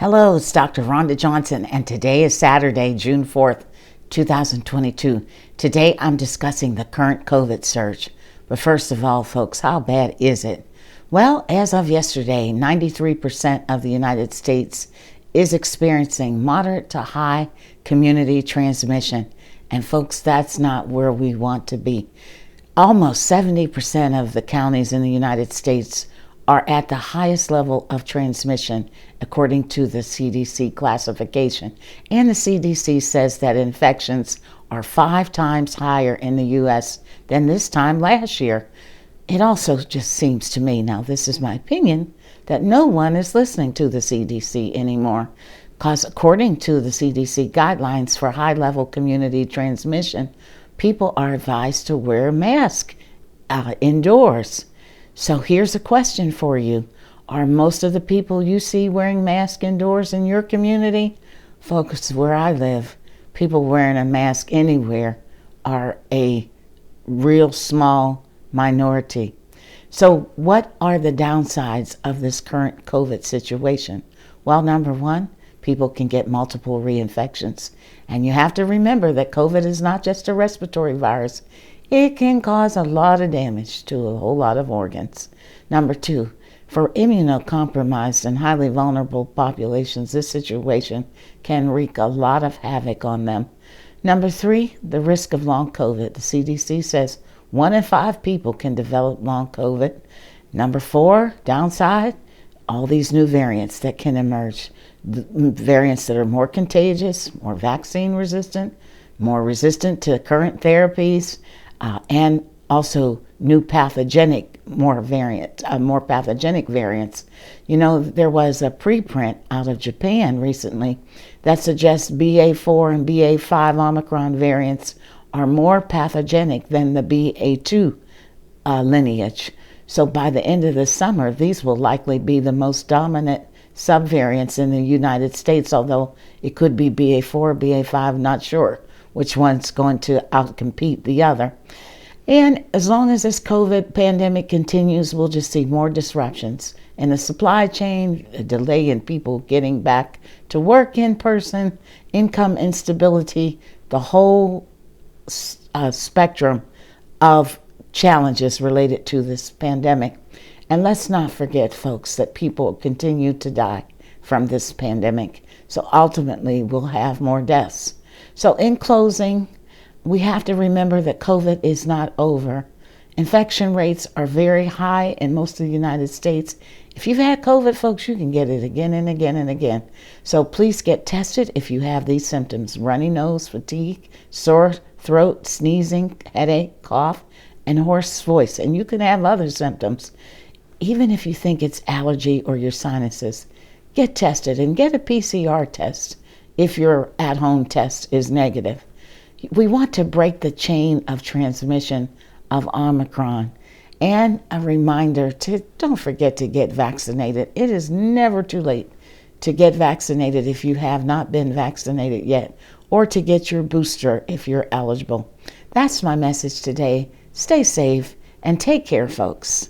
Hello, it's Dr. Rhonda Johnson, and today is Saturday, June 4th, 2022. Today I'm discussing the current COVID surge. But first of all, folks, how bad is it? Well, as of yesterday, 93% of the United States is experiencing moderate to high community transmission. And folks, that's not where we want to be. Almost 70% of the counties in the United States are at the highest level of transmission according to the CDC classification. And the CDC says that infections are 5 times higher in the U.S. than this time last year. It also just seems to me, now this is my opinion, that no one is listening to the CDC anymore, because according to the CDC guidelines for high-level community transmission, people are advised to wear a mask indoors. So here's a question for you. Are most of the people you see wearing masks indoors in your community? Folks, where I live, people wearing a mask anywhere are a real small minority. So what are the downsides of this current COVID situation? Well, number one, people can get multiple reinfections. And you have to remember that COVID is not just a respiratory virus. It can cause a lot of damage to a whole lot of organs. Number two, for immunocompromised and highly vulnerable populations, this situation can wreak a lot of havoc on them. Number three, the risk of long COVID. The CDC says 1 in 5 people can develop long COVID. Number four, downside, all these new variants that can emerge. The variants that are more contagious, more vaccine resistant, more resistant to current therapies, and also new pathogenic, more pathogenic variants. You know, there was a preprint out of Japan recently that suggests BA4 and BA5 Omicron variants are more pathogenic than the BA2 lineage. So by the end of the summer, these will likely be the most dominant subvariants in the United States, although it could be BA4, BA5, not sure which one's going to outcompete the other. And as long as this COVID pandemic continues, we'll just see more disruptions in the supply chain, a delay in people getting back to work in person, income instability, the whole spectrum of challenges related to this pandemic. And let's not forget, folks, that people continue to die from this pandemic. So ultimately, we'll have more deaths. So in closing, we have to remember that COVID is not over. Infection rates are very high in most of the United States. If you've had COVID, folks, you can get it again and again and again. So please get tested if you have these symptoms: runny nose, fatigue, sore throat, sneezing, headache, cough, and hoarse voice. And you can have other symptoms. Even if you think it's allergy or your sinuses, get tested and get a PCR test if your at-home test is negative. We want to break the chain of transmission of Omicron. And a reminder to don't forget to get vaccinated. It is never too late to get vaccinated if you have not been vaccinated yet, or to get your booster if you're eligible. That's my message today. Stay safe and take care, folks.